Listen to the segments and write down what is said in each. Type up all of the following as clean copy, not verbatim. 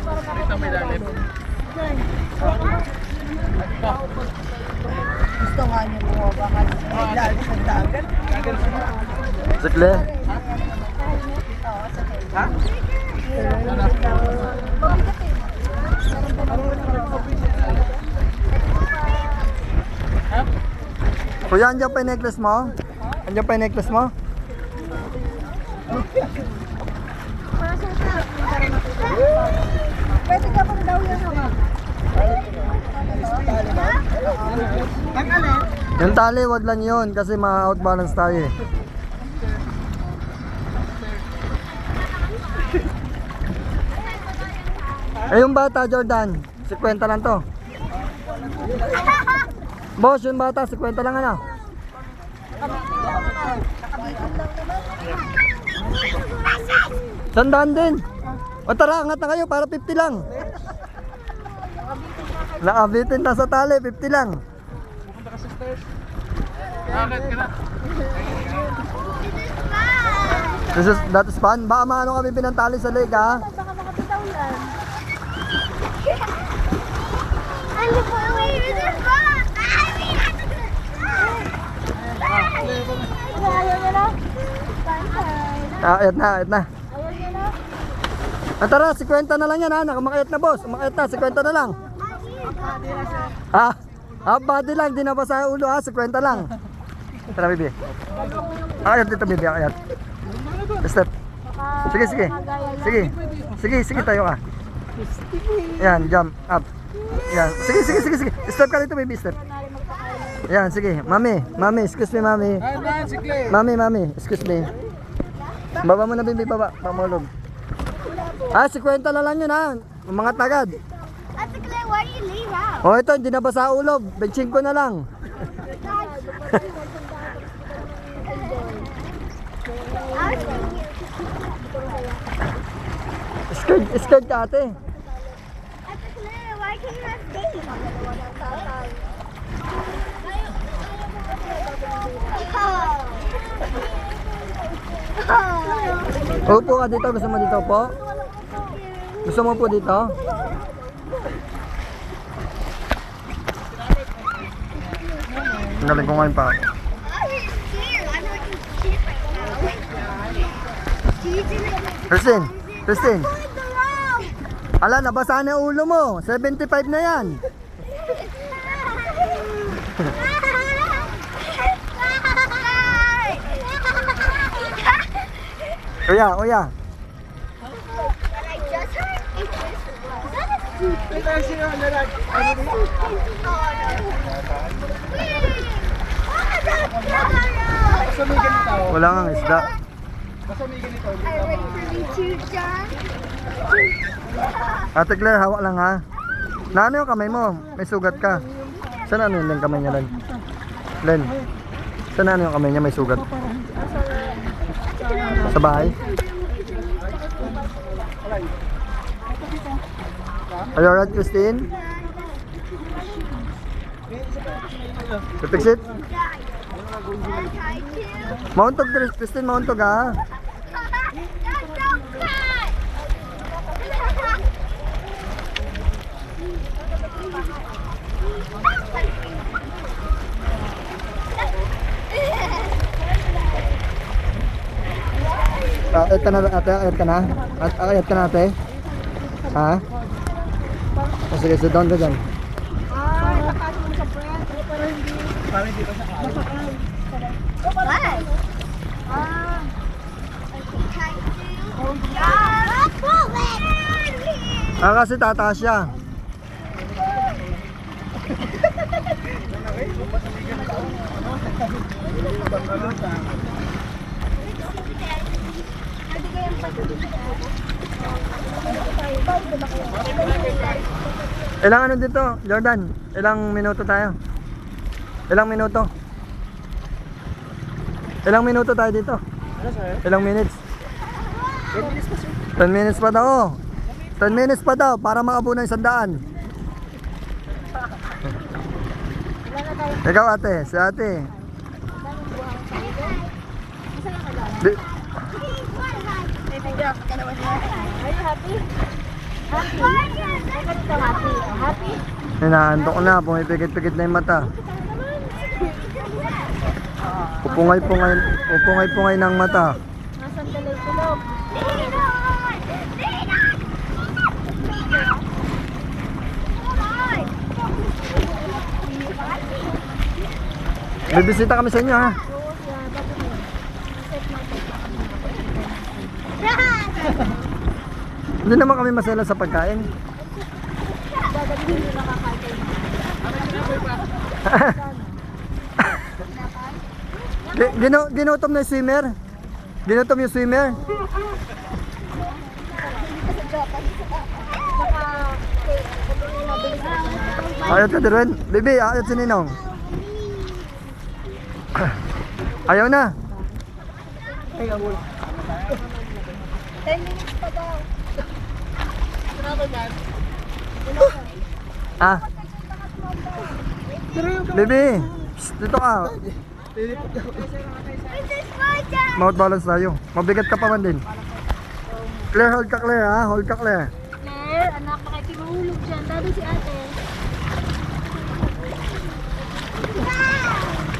Ito may lalim. Gusto nga niyo bumaba kasi may lalim sa dagat. Sikle. Ha? Kuya, andyan pa yung necklace mo? Andyan pa yung necklace mo? Pwede ka pang daw yan ako. Ang alin? Yung tali, wag lang yun kasi ma-outbalance tayo eh. Eh yung bata, Jordan, 50 lang to. Boss, yung bata, 50 lang ano? Sandaan din. O tara, angat na kayo para 50 lang. Nakabitin na sa tali, 50 lang. Pupunta ka sa stairs. Bakit ka na? That is fun. Baka maano kami pinantali sa leg ha. Baka makapitaw yan. Ano po, wait, this is fun! Ayaw niya na. Bantay. Ayat na, ayat na. Ayaw niya na. Tara, 50 na lang yan ha. Umakayat na boss. Umakayat na, 50 na lang. Body lang. Di na ba sa ulo ha. 50 lang. Tara, bibi. Ayat dito, bibi. Ayat. Step. Sige, sige. Sige. Sige, sige tayo ka. Yan, jump up. Yan. Sige, sige, sige, sige. Step ka dito, baby. Step. Yan, sige. Mami, mami, excuse me, mami. Mami, mami, excuse me. Baba mo na, baby, baba. Pamulog. 50 na lang yun, ha. Mga tagad. Ate Claire, why do you leave out? O, ito, hindi na ba sa ulo? Benching ko na lang. Scared ka, ate. Ate Claire, why can't you have dates? Upo ka dito. Gusto mo dito po? Gusto mo po dito? Galing ko ngayon pa. Christine, Christine. Ala, nabasa na yung ulo mo. 75 na yan. Kuya, kuya. Wala nga isda. Ate Claire, hawak lang ha. Naano yung kamay mo? May sugat ka. Saan ano yung kamay niya, Len? Len, saan ano yung kamay niya? May sugat. Sa bahay? Are you alright, Christine? To fix it? Mauntog, Christine, mauntog ha. Ayat ka na, ate, ayat ka na? Ayat ka na, ate? Ha? Sige, sit down ka dyan. Ay, nakasok mo sa friend. Pero hindi. Parang hindi pa sa araw. What? Kasi tataas siya. Ilang ano dito, Jordan? Ilang minuto tayo? Ilang minuto? Ilang minuto tayo dito? Ilang minutes? 10 minutes pa daw. 10 minutes pa daw para makabuo ng 100. Ikaw ate, si ate. Are you happy? Bakit ka happy? Happy? Hinaantok na, pumipikit-pikit na yung mata. Upungay-pungay ng mata. Nasaan tulog? Bibisita kami sa inyo ha. Hindi naman kami masela sa pagkain. Ginutom na yung swimmer. Ginutom yung swimmer. Ayot ka din. Bibi, ayot si Ninong. Ayaw na. 10 minutes pa daw. Ah. Bibi, psst, dito ka. Mouth balance tayo. Mabigat ka pa man din. Claire, hold ka Claire ha. Hold ka Claire. Claire, anak, makikihulog dyan. Dado si ate.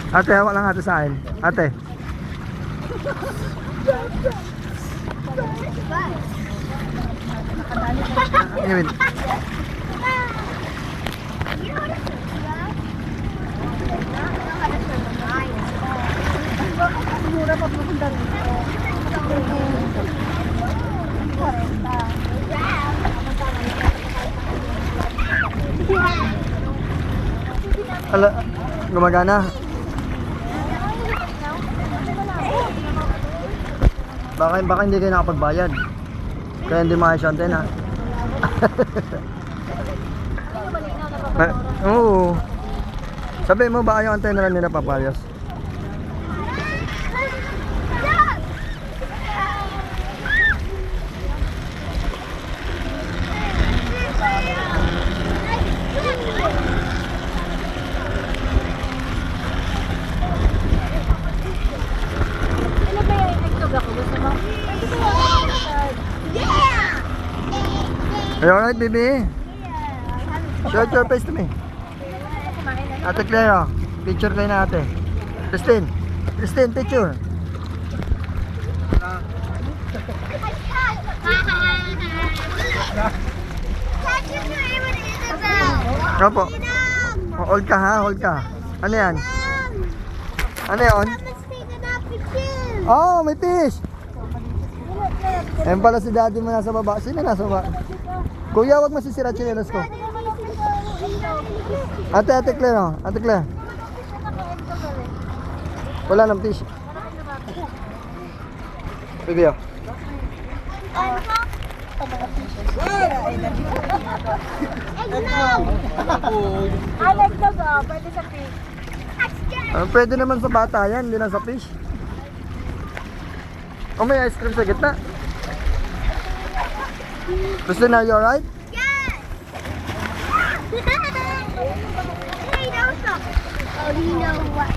Ate, hawak lang ate sa akin. Ate. Iwin. Siguro pag pupunta rito. Ala, gumagana. Baka hindi kayo nakapagbayad. Kaya hindi maayos yung antena. Oo. Sabi mo ba yung antena lang nila papayos? Ano ba yung nagtog ako? Gusto mo? Are you alright, baby? Show your face to me. Ate Claire, oh. Picture kayo na ate. Christine, picture. Opo. Hold ka ha, hold ka. Ano yan? Ano yun? Oh, may fish! Ayan pala si daddy mo nasa baba. Sino nasa baba? Kuya, wag masisira chinelas ko. Ate Claire, oh. Ate Claire. Wala nang fish. Sige, oh. Nagtog ah, pwede sa fish. Pwede naman sa bata yan, hindi lang sa fish. Oh, may ice cream sa gitna. Christine, are you alright? Yes! Hey, that was a... Oh, you know what?